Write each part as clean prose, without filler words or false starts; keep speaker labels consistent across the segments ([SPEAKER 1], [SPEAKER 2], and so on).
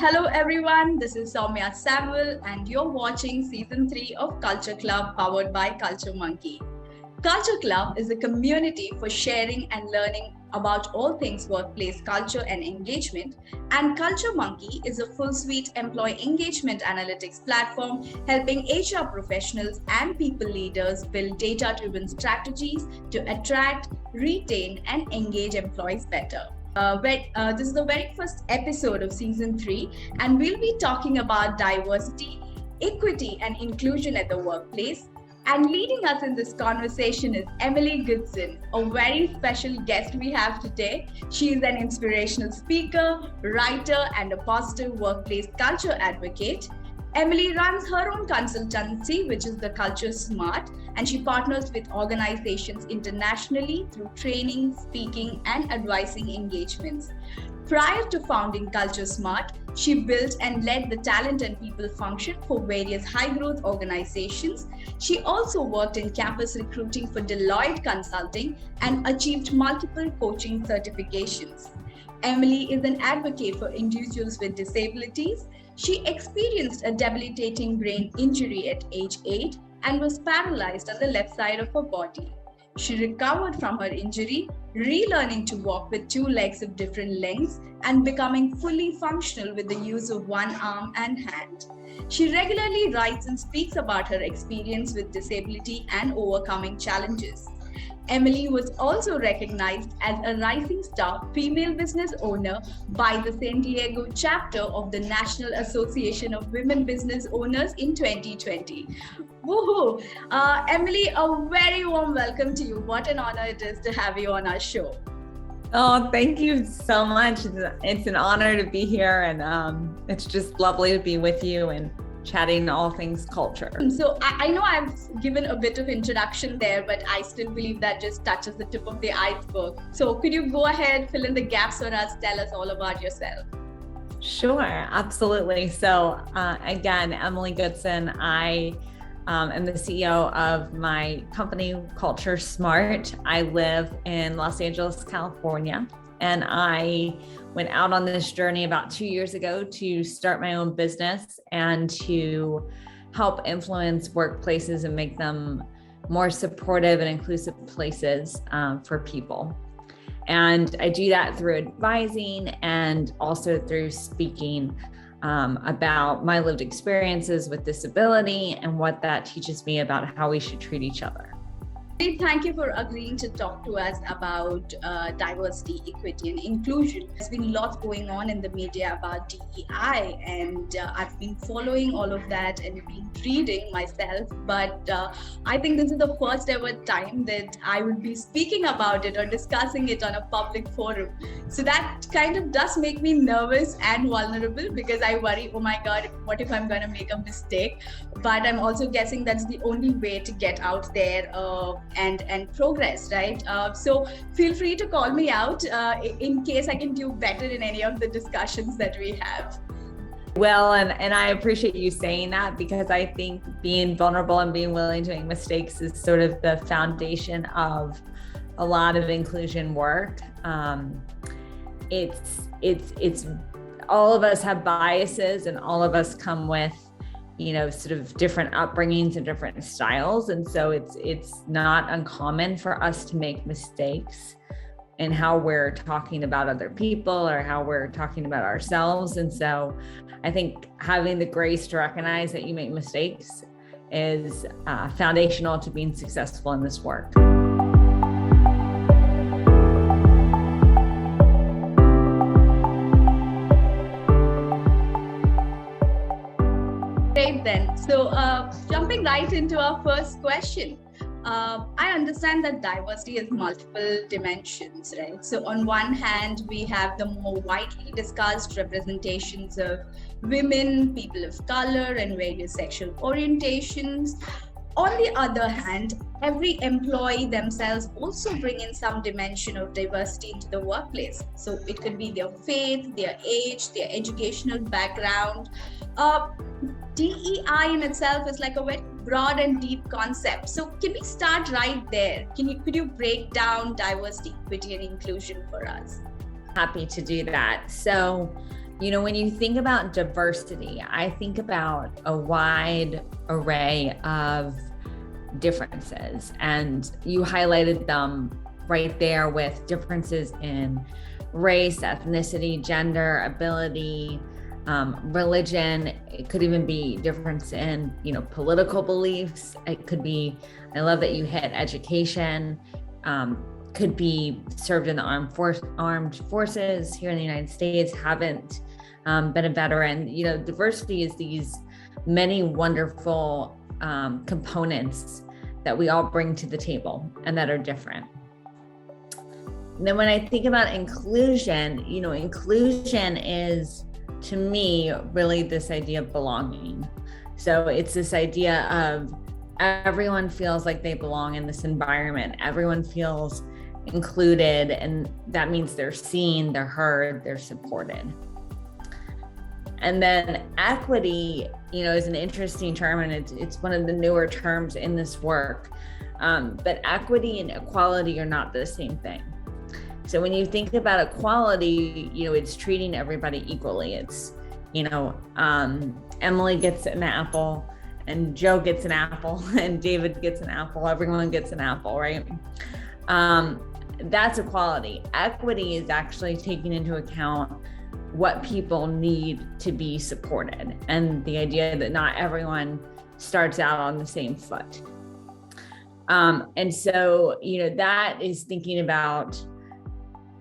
[SPEAKER 1] Hello everyone, this is Soumya Samuel and you're watching Season 3 of Culture Club powered by Culture Monkey. Culture Club is a community for sharing and learning about all things workplace culture and engagement, and Culture Monkey is a full suite employee engagement analytics platform helping HR professionals and people leaders build data-driven strategies to attract, retain, and engage employees better. This is the very first episode of Season 3, and we'll be talking about diversity, equity, and inclusion at the workplace. And leading us in this conversation is Emily Goodson, a very special guest we have today. She is an inspirational speaker, writer, and a positive workplace culture advocate. Emily runs her own consultancy, which is the Culture Smart, and she partners with organizations internationally through training, speaking, and advising engagements. Prior to founding Culture Smart, she built and led the talent and people function for various high-growth organizations. She also worked in campus recruiting for Deloitte Consulting and achieved multiple coaching certifications. Emily is an advocate for individuals with disabilities. She experienced a debilitating brain injury at age 8 and was paralyzed on the left side of her body. She recovered from her injury, relearning to walk with 2 legs of different lengths and becoming fully functional with the use of 1 arm and hand. She regularly writes and speaks about her experience with disability and overcoming challenges. Emily was also recognized as a rising star female business owner by the San Diego chapter of the National Association of Women Business Owners in 2020. Woohoo! Emily, a very warm welcome to you. What an honor it is to have you on our show.
[SPEAKER 2] Oh, thank you so much. It's an honor to be here, and it's just lovely to be with you and chatting all things culture.
[SPEAKER 1] So I know I've given a bit of introduction there, but I still believe that just touches the tip of the iceberg. So could you go ahead, fill in the gaps for us, tell us all about yourself?
[SPEAKER 2] Sure, absolutely. So again, Emily Goodson, I am the CEO of my company, Culture Smart. I live in Los Angeles, California, and I went out on this journey about 2 years ago to start my own business and to help influence workplaces and make them more supportive and inclusive places for people. And I do that through advising and also through speaking about my lived experiences with disability and what that teaches me about how we should treat each other.
[SPEAKER 1] Thank you for agreeing to talk to us about diversity, equity, and inclusion. There's been lots going on in the media about DEI, and I've been following all of that and been reading myself. But I think this is the first ever time that I would be speaking about it or discussing it on a public forum. So that kind of does make me nervous and vulnerable because I worry, oh my God, what if I'm going to make a mistake? But I'm also guessing that's the only way to get out there and progress, right? So feel free to call me out in case I can do better in any of the discussions that we have.
[SPEAKER 2] Well, and I appreciate you saying that because I think being vulnerable and being willing to make mistakes is sort of the foundation of a lot of inclusion work. It's all of us have biases and all of us come with sort of different upbringings and different styles. And so it's not uncommon for us to make mistakes in how we're talking about other people or how we're talking about ourselves. And so I think having the grace to recognize that you make mistakes is foundational to being successful in this work.
[SPEAKER 1] Great then. So jumping right into our first question. I understand that diversity has multiple dimensions, right? So on one hand, we have the more widely discussed representations of women, people of color, and various sexual orientations. On the other hand, every employee themselves also bring in some dimension of diversity into the workplace. So it could be their faith, their age, their educational background. DEI in itself is like a very broad and deep concept. So can we start right there? Could you break down diversity, equity, and inclusion for us?
[SPEAKER 2] Happy to do that. So When you think about diversity, I think about a wide array of differences, and you highlighted them right there with differences in race, ethnicity, gender, ability, religion. It could even be difference in, political beliefs. It could be, I love that you hit education, could be served in the armed forces here in the United States, haven't been a veteran. Diversity is these many wonderful components that we all bring to the table and that are different. And then when I think about inclusion, inclusion is, to me, really this idea of belonging. So it's this idea of everyone feels like they belong in this environment. Everyone feels included, and that means they're seen, they're heard, they're supported. And then equity, is an interesting term, and it's one of the newer terms in this work. But equity and equality are not the same thing. So when you think about equality, it's treating everybody equally. It's, Emily gets an apple, and Joe gets an apple, and David gets an apple. Everyone gets an apple, right? That's equality. Equity is actually taking into account what people need to be supported, and the idea that not everyone starts out on the same foot. And so, that is thinking about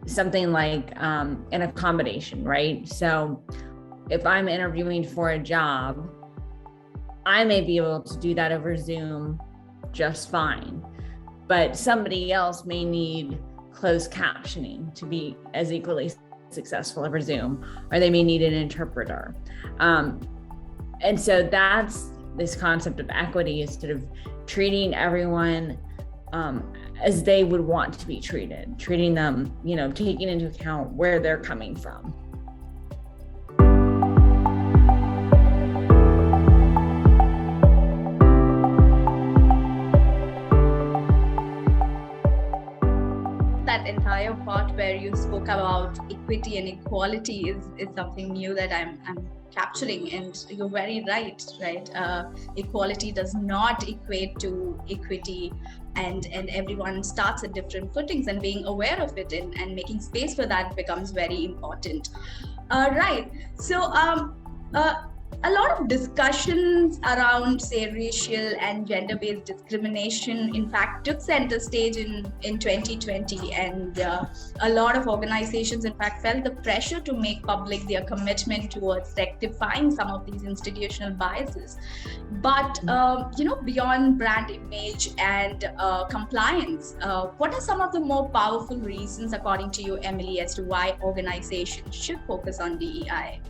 [SPEAKER 2] something like an accommodation, right? So if I'm interviewing for a job, I may be able to do that over Zoom just fine, but somebody else may need closed captioning to be as equally successful over Zoom, or they may need an interpreter. And so that's this concept of equity, is sort of treating everyone as they would want to be treated, treating them, taking into account where they're coming from.
[SPEAKER 1] That entire part where you spoke about equity and equality is something new that I'm capturing, and you're very right? Equality does not equate to equity, and everyone starts at different footings, and being aware of it and making space for that becomes very important. Right. So a lot of discussions around, say, racial and gender-based discrimination, in fact, took center stage in 2020. And a lot of organizations, in fact, felt the pressure to make public their commitment towards rectifying some of these institutional biases. But, beyond brand image and compliance, what are some of the more powerful reasons, according to you, Emily, as to why organizations should focus on DEI?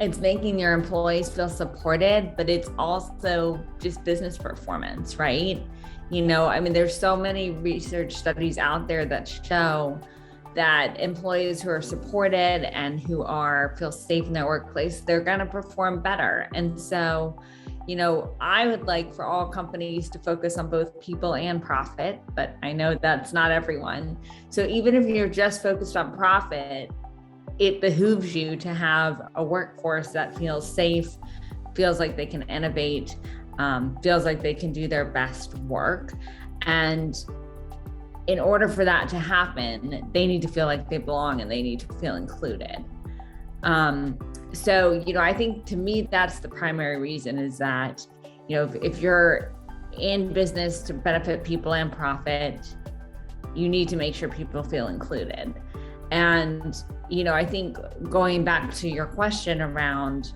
[SPEAKER 2] It's making your employees feel supported, but it's also just business performance, right? There's so many research studies out there that show that employees who are supported and who feel safe in their workplace, they're going to perform better. And so, I would like for all companies to focus on both people and profit, but I know that's not everyone. So even if you're just focused on profit, it behooves you to have a workforce that feels safe, feels like they can innovate, feels like they can do their best work. And in order for that to happen, they need to feel like they belong and they need to feel included. So, I think, to me, that's the primary reason, is that, if you're in business to benefit people and profit, you need to make sure people feel included. And, I think, going back to your question around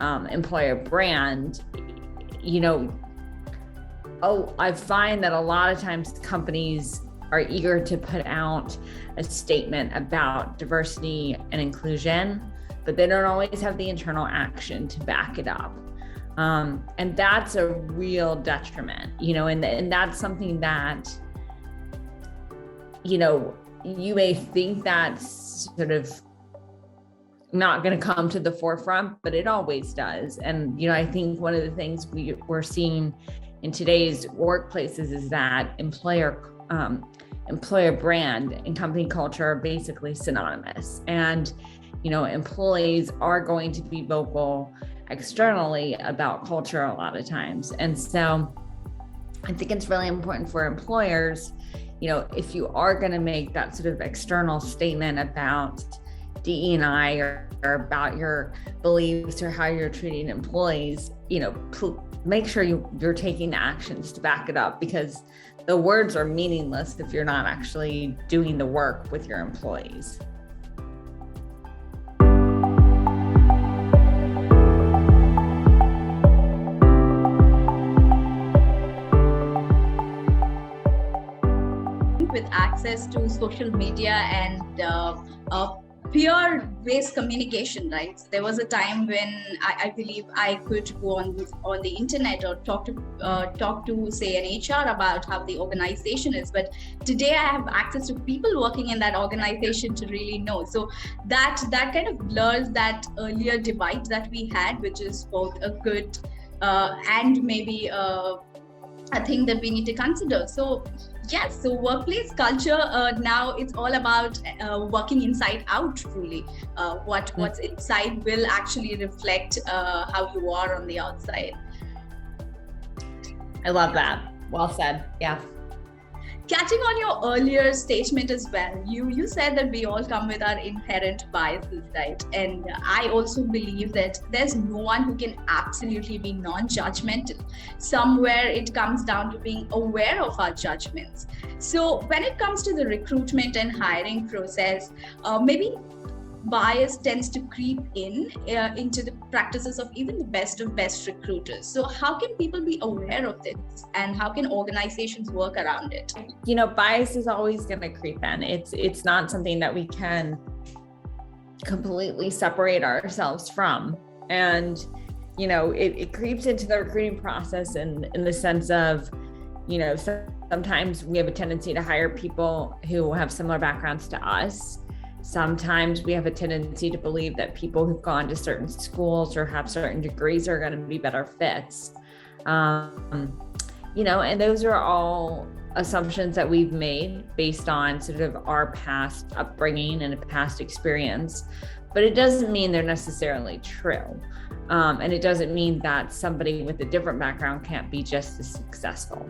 [SPEAKER 2] employer brand, I find that a lot of times companies are eager to put out a statement about diversity and inclusion, but they don't always have the internal action to back it up. And that's a real detriment, and that's something that, you may think that's sort of not going to come to the forefront, but it always does. And, I think one of the things we're seeing in today's workplaces is that employer brand and company culture are basically synonymous. And employees are going to be vocal externally about culture a lot of times. And so I think it's really important for employers, if you are going to make that sort of external statement about DE&I or about your beliefs or how you're treating employees, make sure you're taking the actions to back it up, because the words are meaningless if you're not actually doing the work with your employees.
[SPEAKER 1] With access to social media and peer-based communication, right? So there was a time when I believe I could go on the internet or talk to say an HR about how the organization is, but today I have access to people working in that organization to really know. So that kind of blurs that earlier divide that we had, which is both a good and maybe a thing that we need to consider. So yes, so workplace culture, now it's all about working inside out, truly. What's inside will actually reflect how you are on the outside.
[SPEAKER 2] I love that. Well said. Yeah.
[SPEAKER 1] Catching on your earlier statement as well, you said that we all come with our inherent biases, right? And I also believe that there's no one who can absolutely be non-judgmental. Somewhere it comes down to being aware of our judgments. So when it comes to the recruitment and hiring process, maybe bias tends to creep into the practices of even the best of best recruiters. So how can people be aware of this, and how can organizations work around it?
[SPEAKER 2] Bias is always going to creep in. It's not something that we can completely separate ourselves from. And, it creeps into the recruiting process in the sense of, sometimes we have a tendency to hire people who have similar backgrounds to us. Sometimes we have a tendency to believe that people who've gone to certain schools or have certain degrees are going to be better fits. And those are all assumptions that we've made based on sort of our past upbringing and a past experience, but it doesn't mean they're necessarily true. And it doesn't mean that somebody with a different background can't be just as successful.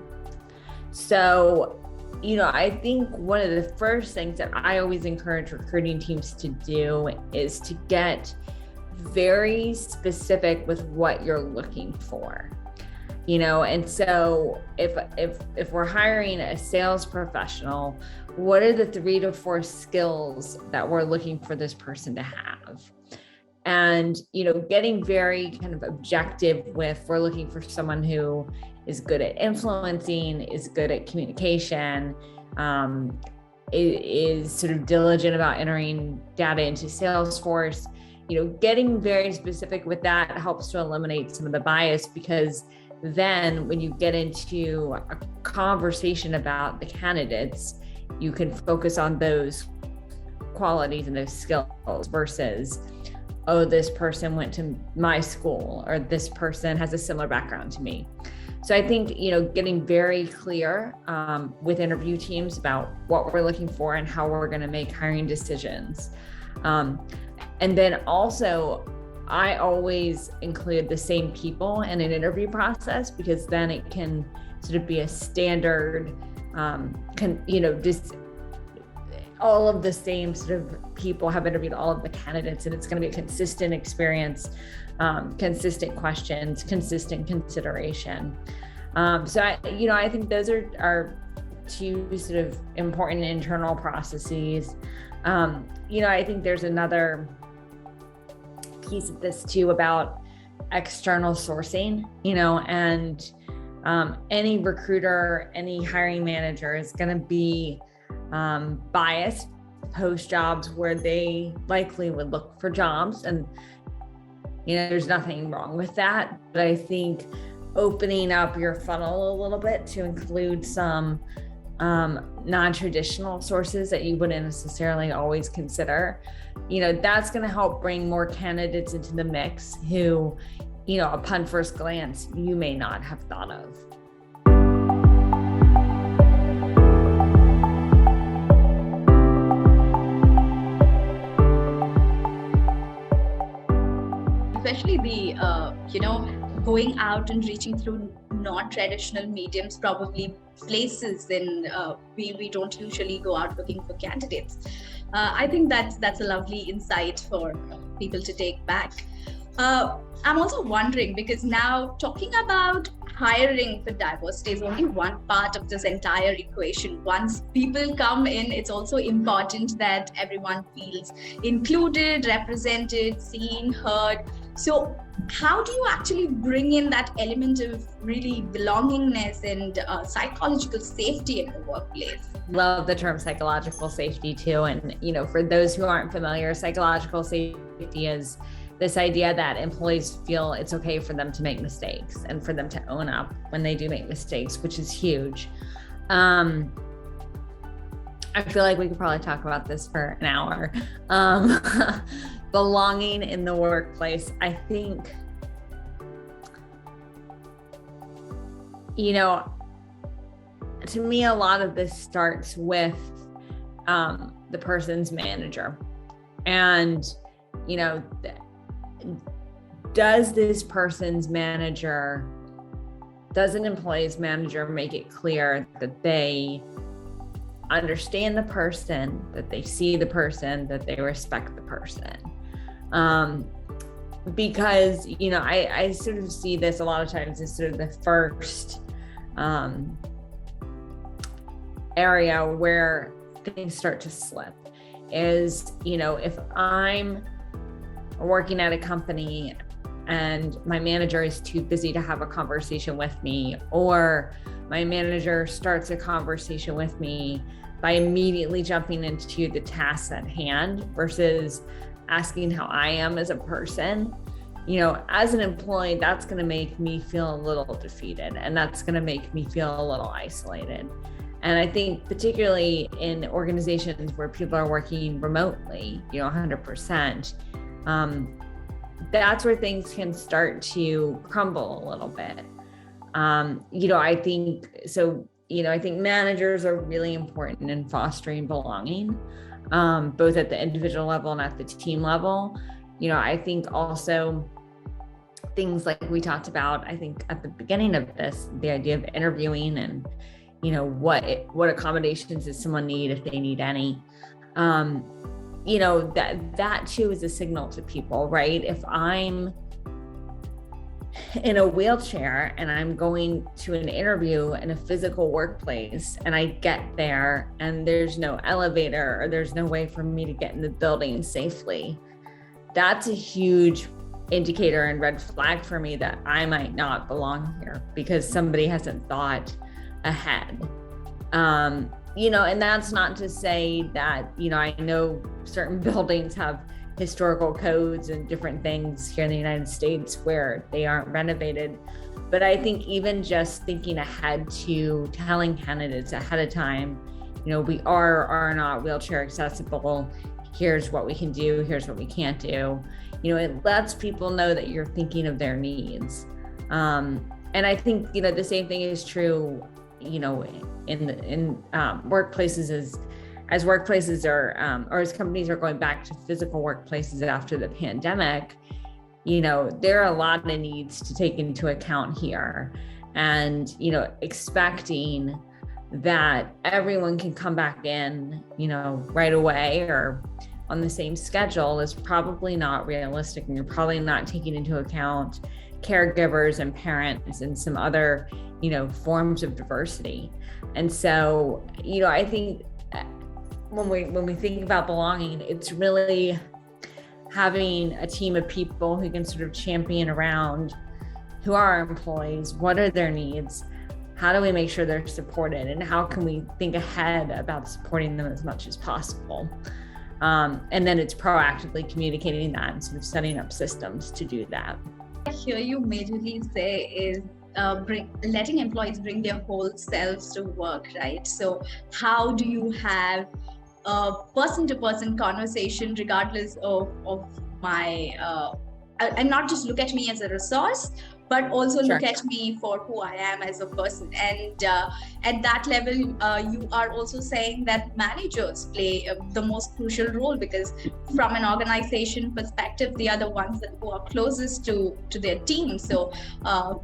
[SPEAKER 2] So I think one of the first things that I always encourage recruiting teams to do is to get very specific with what you're looking for, and so if we're hiring a sales professional, what are the 3 to 4 skills that we're looking for this person to have? And, getting very kind of objective with, we're looking for someone who is good at influencing, is good at communication, is sort of diligent about entering data into Salesforce. Getting very specific with that helps to eliminate some of the bias, because then when you get into a conversation about the candidates, you can focus on those qualities and those skills versus, oh, this person went to my school, or this person has a similar background to me. So I think, getting very clear with interview teams about what we're looking for and how we're going to make hiring decisions. And then also, I always include the same people in an interview process, because then it can sort of be a standard, just all of the same sort of people have interviewed all of the candidates, and it's going to be a consistent experience, consistent questions, consistent consideration. So I think those are 2 sort of important internal processes. I think there's another piece of this too about external sourcing, and any recruiter, any hiring manager is going to be biased post jobs where they likely would look for jobs, and there's nothing wrong with that. But I think opening up your funnel a little bit to include some non-traditional sources that you wouldn't necessarily always consider, that's going to help bring more candidates into the mix who, upon first glance, you may not have thought of.
[SPEAKER 1] especially the, going out and reaching through non-traditional mediums, probably places in we don't usually go out looking for candidates. I think that's a lovely insight for people to take back. I'm also wondering, because now talking about hiring for diversity is only one part of this entire equation. Once people come in, it's also important that everyone feels included, represented, seen, heard. So how do you actually bring in that element of really belongingness and psychological safety in the workplace?
[SPEAKER 2] Love the term psychological safety too. And, for those who aren't familiar, psychological safety is this idea that employees feel it's okay for them to make mistakes and for them to own up when they do make mistakes, which is huge. I feel like we could probably talk about this for an hour. Belonging in the workplace, I think, to me, a lot of this starts with the person's manager. And, does an employee's manager make it clear that they understand the person, that they see the person, that they respect the person? Because, I sort of see this a lot of times as sort of the first area where things start to slip is, if I'm working at a company and my manager is too busy to have a conversation with me, or my manager starts a conversation with me by immediately jumping into the tasks at hand versus asking how I am as a person, as an employee, that's going to make me feel a little defeated, and that's going to make me feel a little isolated. And I think particularly in organizations where people are working remotely, 100%, that's where things can start to crumble a little bit. I think managers are really important in fostering belonging, both at the individual level and at the team level. I think also things like we talked about, I think at the beginning of this, the idea of interviewing and, what accommodations does someone need if they need any. That too is a signal to people, right? If I'm in a wheelchair and I'm going to an interview in a physical workplace and I get there and there's no elevator or there's no way for me to get in the building safely, that's a huge indicator and red flag for me that I might not belong here because somebody hasn't thought ahead. And that's not to say that, I know certain buildings have historical codes and different things here in the United States where they aren't renovated. But I think even just thinking ahead to telling candidates ahead of time, we are not wheelchair accessible. Here's what we can do. Here's what we can't do. It lets people know that you're thinking of their needs. And I think, the same thing is true, in workplaces as workplaces are, or as companies are going back to physical workplaces after the pandemic, there are a lot of needs to take into account here. And, expecting that everyone can come back in, right away or on the same schedule is probably not realistic. And you're probably not taking into account caregivers and parents and some other, forms of diversity. And so, I think when we think about belonging, it's really having a team of people who can sort of champion around who are our employees, what are their needs, how do we make sure they're supported, and how can we think ahead about supporting them as much as possible. And then it's proactively communicating that and sort of setting up systems to do that.
[SPEAKER 1] I hear you majorly say is letting employees bring their whole selves to work, right? So how do you have a person-to-person conversation regardless of my and not just look at me as a resource, but also
[SPEAKER 2] Sure.
[SPEAKER 1] look at me for who I am as a person. And at that level, you are also saying that managers play the most crucial role, because from an organization perspective, they are the ones who are closest to their team. So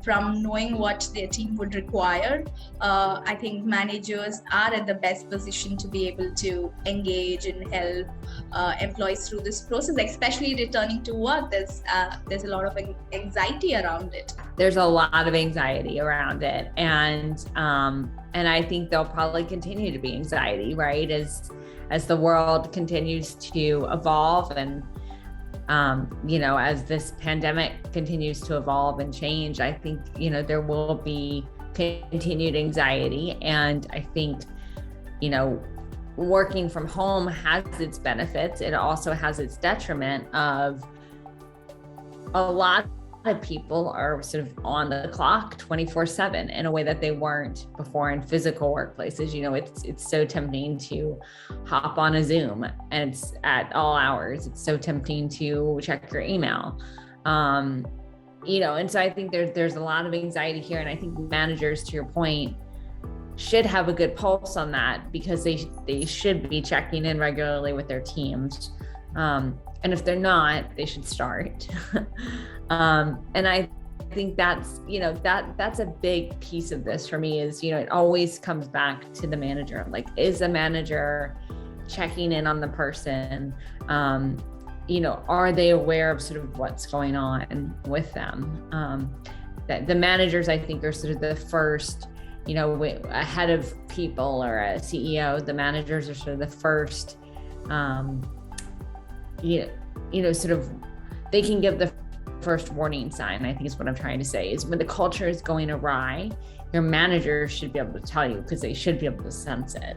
[SPEAKER 1] from knowing what their team would require, I think managers are at the best position to be able to engage and help employees through this process, especially returning to work. There's a lot of anxiety around it.
[SPEAKER 2] There's a lot of anxiety around it, and I think there'll probably continue to be anxiety, right, as the world continues to evolve, and as this pandemic continues to evolve and change. I think there will be continued anxiety, and I think working from home has its benefits. It also has its detriment of a lot of people are sort of on the clock 24/7 in a way that they weren't before in physical workplaces. It's so tempting to hop on a Zoom, and it's at all hours. It's so tempting to check your email. And so I think there's a lot of anxiety here. And I think managers, to your point, should have a good pulse on that, because they should be checking in regularly with their teams. And if they're not, they should start. And I think that's a big piece of this for me is, it always comes back to the manager. Like, is the manager checking in on the person? Are they aware of sort of what's going on with them? That the managers, I think, are sort of the first, a head of people or a CEO, the managers are sort of the first, sort of, they can give the first warning sign, I think is what I'm trying to say, is when the culture is going awry, your manager should be able to tell you, because they should be able to sense it.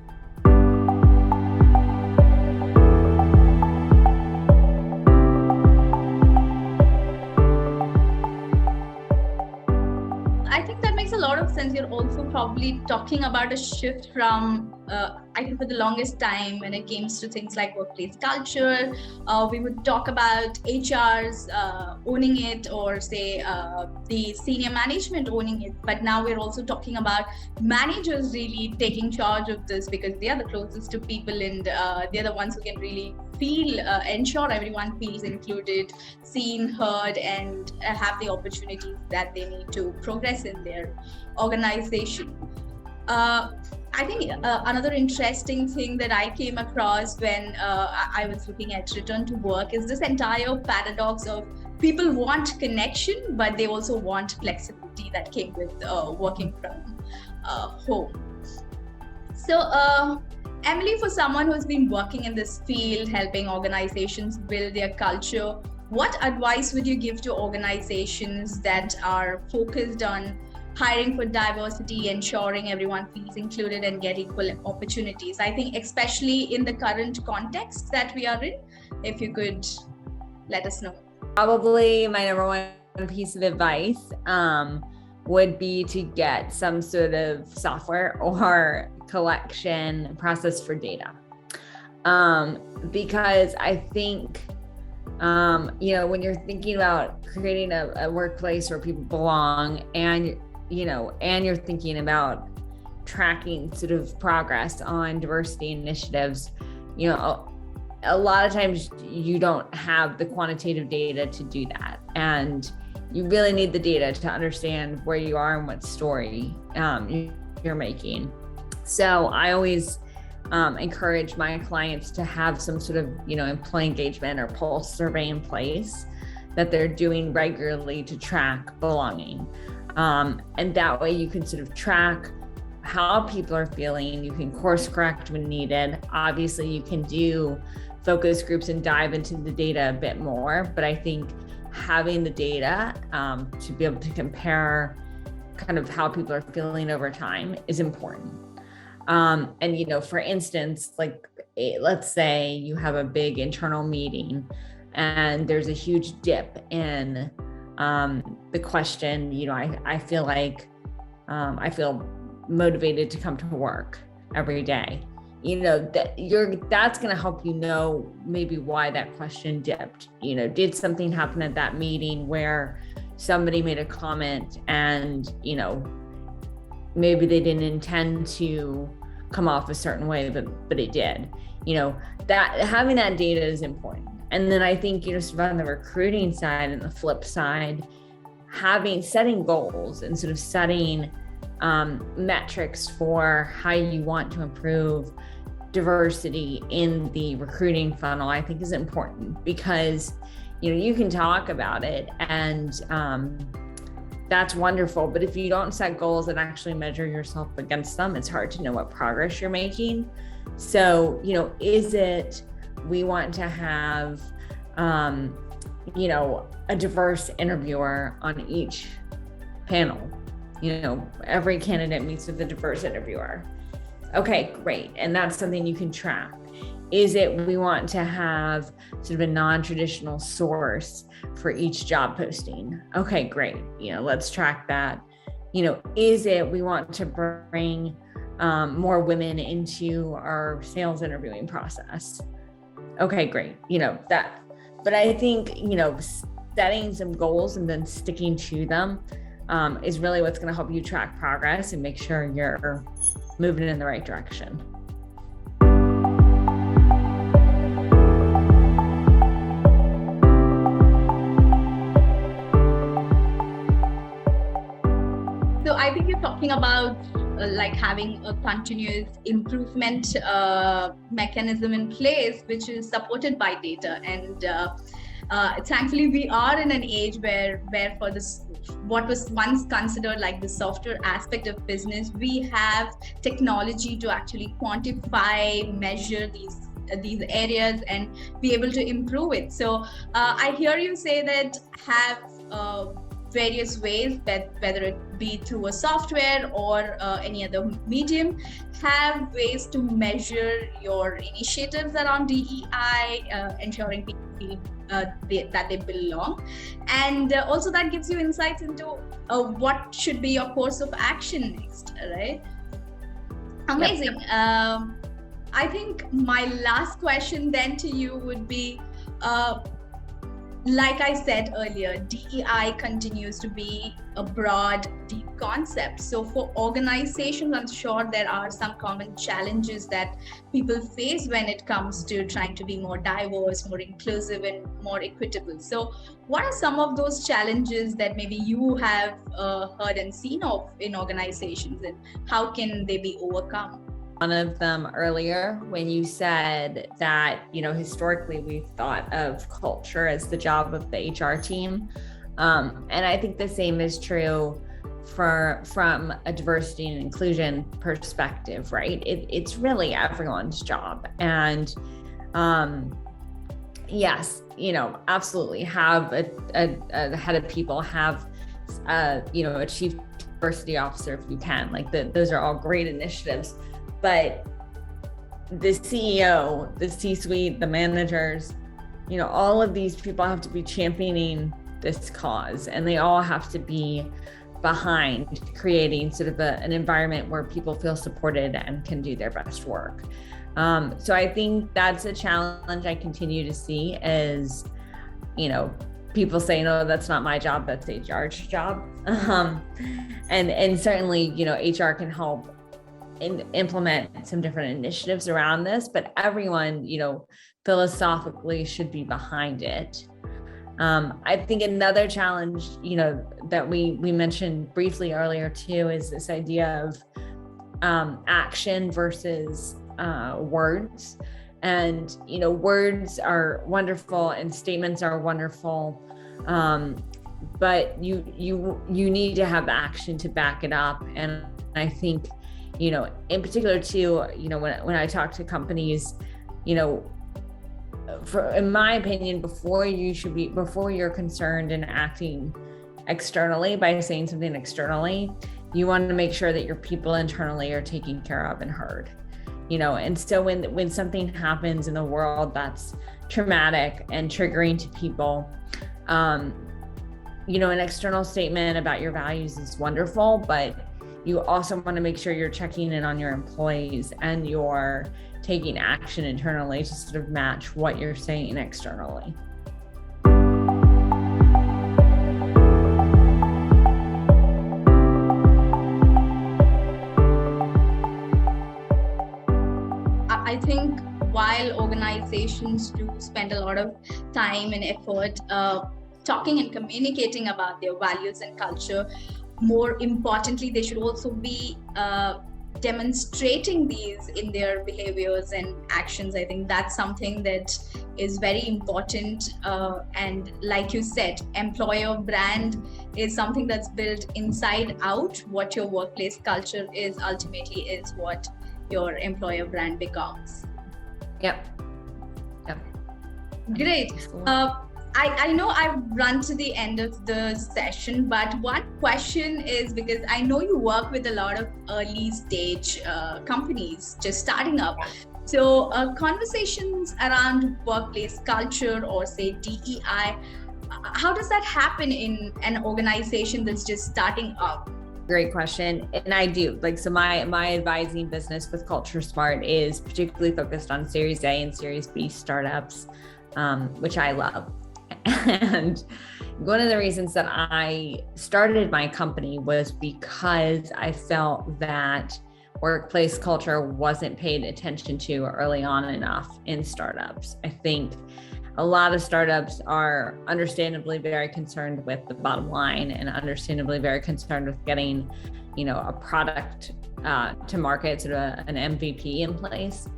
[SPEAKER 1] A lot of sense. You're also probably talking about a shift from I think for the longest time, when it came to things like workplace culture, we would talk about HRs owning it, or say the senior management owning it. But now we're also talking about managers really taking charge of this, because they are the closest to people, and they're the ones who can really ensure everyone feels included, seen, heard, and have the opportunities that they need to progress in their organization. I think another interesting thing that I came across when I was looking at return to work is this entire paradox of people want connection, but they also want flexibility that came with working from home. So, Emily, for someone who's been working in this field, helping organizations build their culture, what advice would you give to organizations that are focused on hiring for diversity, ensuring everyone feels included and get equal opportunities? I think especially in the current context that we are in, if you could let us know.
[SPEAKER 2] Probably my number one piece of advice would be to get some sort of software or collection process for data. Because I think, when you're thinking about creating a workplace where people belong, and you're thinking about tracking sort of progress on diversity initiatives, a lot of times you don't have the quantitative data to do that. And you really need the data to understand where you are and what story you're making. So I always encourage my clients to have some sort of, employee engagement or pulse survey in place that they're doing regularly to track belonging. And that way you can sort of track how people are feeling. You can course correct when needed. Obviously, you can do focus groups and dive into the data a bit more, but I think having the data to be able to compare kind of how people are feeling over time is important. And, for instance, like let's say you have a big internal meeting and there's a huge dip in the question, I feel like I feel motivated to come to work every day. That's going to help maybe why that question dipped. Did something happen at that meeting where somebody made a comment and, you know, maybe they didn't intend to come off a certain way, but it did. You know, that having that data is important. And then I think, you know, sort of on the recruiting side and the flip side, setting goals and sort of setting metrics for how you want to improve diversity in the recruiting funnel, I think is important, because, you know, you can talk about it and that's wonderful. But if you don't set goals and actually measure yourself against them, it's hard to know what progress you're making. So, you know, is it, we want to have, you know, a diverse interviewer on each panel. You know, every candidate meets with a diverse interviewer. Okay, great. And that's something you can track. Is it, we want to have sort of a non-traditional source for each job posting? Okay, great. You know, let's track that. You know, is it, we want to bring more women into our sales interviewing process? Okay, great. You know, that, but I think, you know, setting some goals and then sticking to them is really what's going to help you track progress and make sure you're moving in the right direction.
[SPEAKER 1] So I think you're talking about like having a continuous improvement mechanism in place, which is supported by data. And thankfully, we are in an age where for this, what was once considered like the software aspect of business, we have technology to actually quantify, measure these areas and be able to improve it. So I hear you say that have various ways, that whether it be through a software or any other medium, have ways to measure your initiatives around DEI, ensuring people feel that they belong. And also that gives you insights into what should be your course of action next, right? Amazing. Yep. I think my last question then to you would be, like I said earlier, DEI continues to be a broad, deep concept. So for organizations, I'm sure there are some common challenges that people face when it comes to trying to be more diverse, more inclusive, and more equitable. So what are some of those challenges that maybe you have heard and seen of in organizations, and how can they be overcome?
[SPEAKER 2] One of them earlier when you said that, you know, historically we've thought of culture as the job of the HR team. And I think the same is true from a diversity and inclusion perspective, right? It's really everyone's job. And yes, you know, absolutely have a head of people, have, you know, a chief diversity officer if you can, like those are all great initiatives. But the CEO, the C-suite, the managers, you know, all of these people have to be championing this cause, and they all have to be behind creating sort of an environment where people feel supported and can do their best work. So I think that's a challenge I continue to see is, you know, people say, no, that's not my job, that's HR's job. And certainly, you know, HR can help and implement some different initiatives around this, but everyone, you know, philosophically should be behind it. I think another challenge, you know, that we mentioned briefly earlier too, is this idea of action versus words. And, you know, words are wonderful and statements are wonderful, but you need to have action to back it up. And I think, you know, in particular too, you know, when I talk to companies, you know, in my opinion, before you're concerned in acting externally by saying something externally, you want to make sure that your people internally are taken care of and heard, you know. And so when something happens in the world that's traumatic and triggering to people, you know, an external statement about your values is wonderful, but you also want to make sure you're checking in on your employees and you're taking action internally to sort of match what you're saying externally.
[SPEAKER 1] I think while organizations do spend a lot of time and effort talking and communicating about their values and culture, more importantly, they should also be demonstrating these in their behaviors and actions. I think that's something that is very important. And like you said, employer brand is something that's built inside out. What your workplace culture is ultimately is what your employer brand becomes.
[SPEAKER 2] Yep.
[SPEAKER 1] Great. I know I've run to the end of the session, but one question is, because I know you work with a lot of early stage companies just starting up. So conversations around workplace culture or say DEI, how does that happen in an organization that's just starting up?
[SPEAKER 2] Great question. And I do so my advising business with Culture Smart is particularly focused on Series A and Series B startups, which I love. And one of the reasons that I started my company was because I felt that workplace culture wasn't paid attention to early on enough in startups. I think a lot of startups are understandably very concerned with the bottom line and understandably very concerned with getting, a product to market, sort of an MVP in place.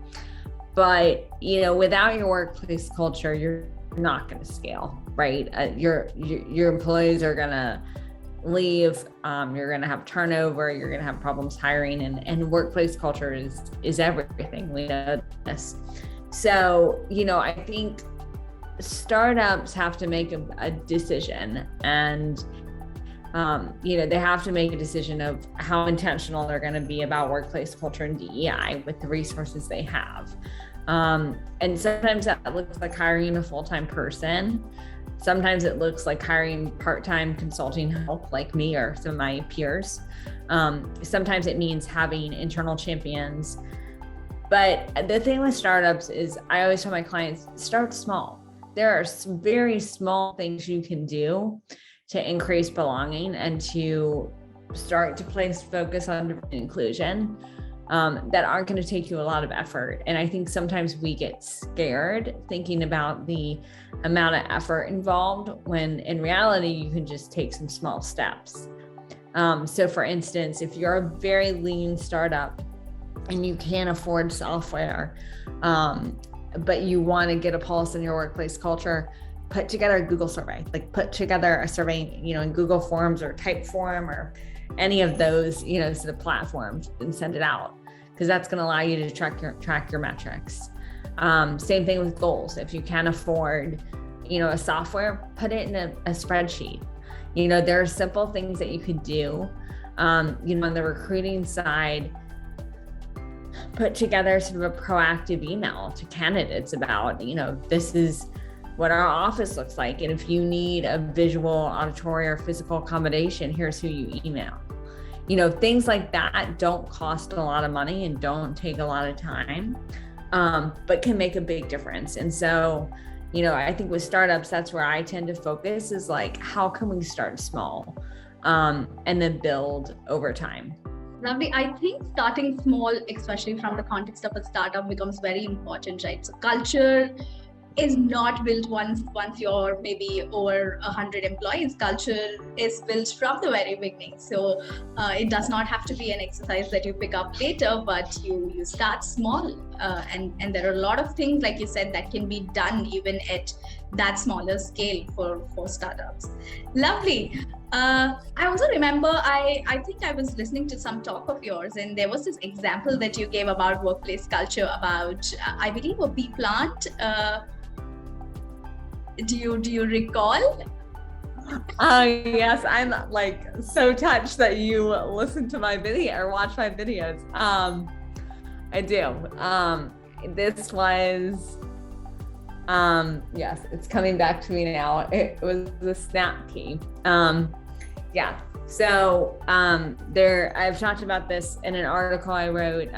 [SPEAKER 2] But, without your workplace culture, you're not going to scale, right? Your employees are going to leave. You're going to have turnover. You're going to have problems hiring, and workplace culture is everything. We know this. So, I think startups have to make a decision, and they have to make a decision of how intentional they're going to be about workplace culture and DEI with the resources they have. And sometimes that looks like hiring a full-time person. Sometimes it looks like hiring part-time consulting help like me or some of my peers. Sometimes it means having internal champions. But the thing with startups is I always tell my clients, start small. There are some very small things you can do to increase belonging and to start to place focus on inclusion that aren't going to take you a lot of effort. And I think sometimes we get scared thinking about the amount of effort involved when in reality, you can just take some small steps. So for instance, if you're a very lean startup and you can't afford software, but you want to get a pulse in your workplace culture, put together a Google survey, put together a survey, in Google Forms or Typeform or any of those, sort of platforms, and send it out, because that's going to allow you to track your metrics. Same thing with goals. If you can't afford, a software, put it in a spreadsheet. There are simple things that you could do. On the recruiting side, put together sort of a proactive email to candidates about, this is what our office looks like. And if you need a visual, auditory, or physical accommodation, here's who you email. Things like that don't cost a lot of money and don't take a lot of time, but can make a big difference. And so, I think with startups, that's where I tend to focus is how can we start small and then build over time?
[SPEAKER 1] Lovely. I think starting small, especially from the context of a startup, becomes very important, right? So culture is not built once you're maybe over 100 employees. Culture is built from the very beginning. So it does not have to be an exercise that you pick up later, but you start small. And there are a lot of things, like you said, that can be done even at that smaller scale for startups. Lovely. I also remember, I think I was listening to some talk of yours, and there was this example that you gave about workplace culture about, I believe, a bee plant. Do you recall?
[SPEAKER 2] Yes, I'm so touched that you listen to my video or watch my videos. I do. This was, yes, it's coming back to me now. It was the snap pea. Yeah. So I've talked about this in an article I wrote,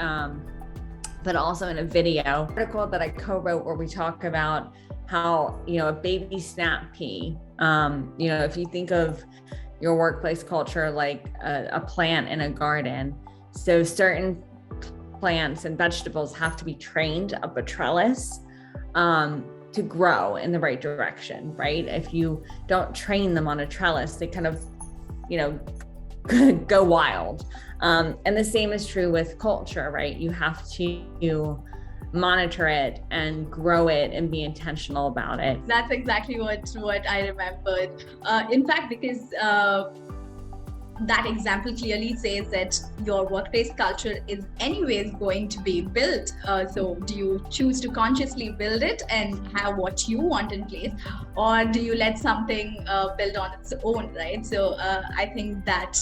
[SPEAKER 2] but also in a video article that I co-wrote where we talk about how, a baby snap pea, if you think of your workplace culture like a plant in a garden, so certain plants and vegetables have to be trained up a trellis to grow in the right direction, right? If you don't train them on a trellis, they kind of, go wild. And the same is true with culture, right? You have to monitor it and grow it and be intentional about it.
[SPEAKER 1] That's exactly what I remembered. In fact, because that example clearly says that your workplace culture is anyways going to be built. So do you choose to consciously build it and have what you want in place, or do you let something build on its own, right? So I think that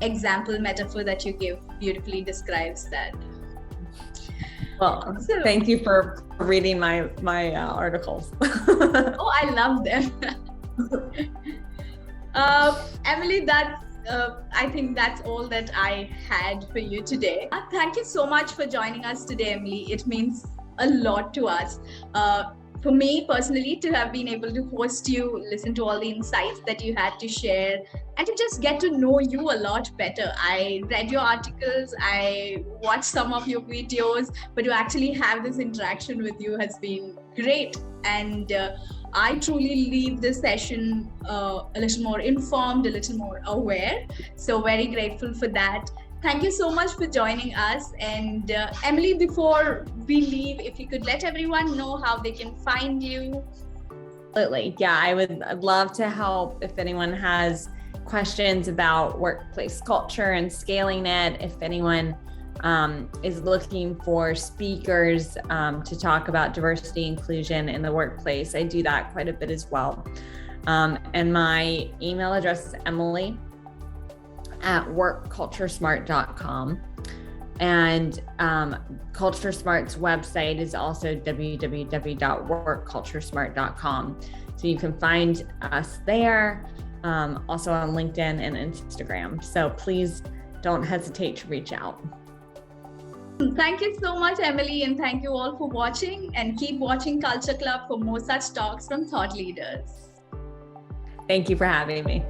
[SPEAKER 1] example metaphor that you give beautifully describes that.
[SPEAKER 2] Well, thank you for reading my articles.
[SPEAKER 1] Oh, I love them. Emily, I think that's all that I had for you today. Thank you so much for joining us today, Emily. It means a lot to us. For me personally, to have been able to host you, listen to all the insights that you had to share, and to just get to know you a lot better. I read your articles, I watched some of your videos, but to actually have this interaction with you has been great. And I truly leave this session a little more informed, a little more aware. So very grateful for that. Thank you so much for joining us. And Emily, before we leave, if you could let everyone know how they can find you.
[SPEAKER 2] Absolutely. Yeah, I'd love to help if anyone has questions about workplace culture and scaling it. If anyone is looking for speakers to talk about diversity inclusion in the workplace, I do that quite a bit as well. And my email address is emily@workculturesmart.com. And CultureSmart's website is also www.workculturesmart.com. So you can find us there, also on LinkedIn and Instagram. So please don't hesitate to reach out.
[SPEAKER 1] Thank you so much, Emily, and thank you all for watching, and keep watching Culture Club for more such talks from thought leaders.
[SPEAKER 2] Thank you for having me.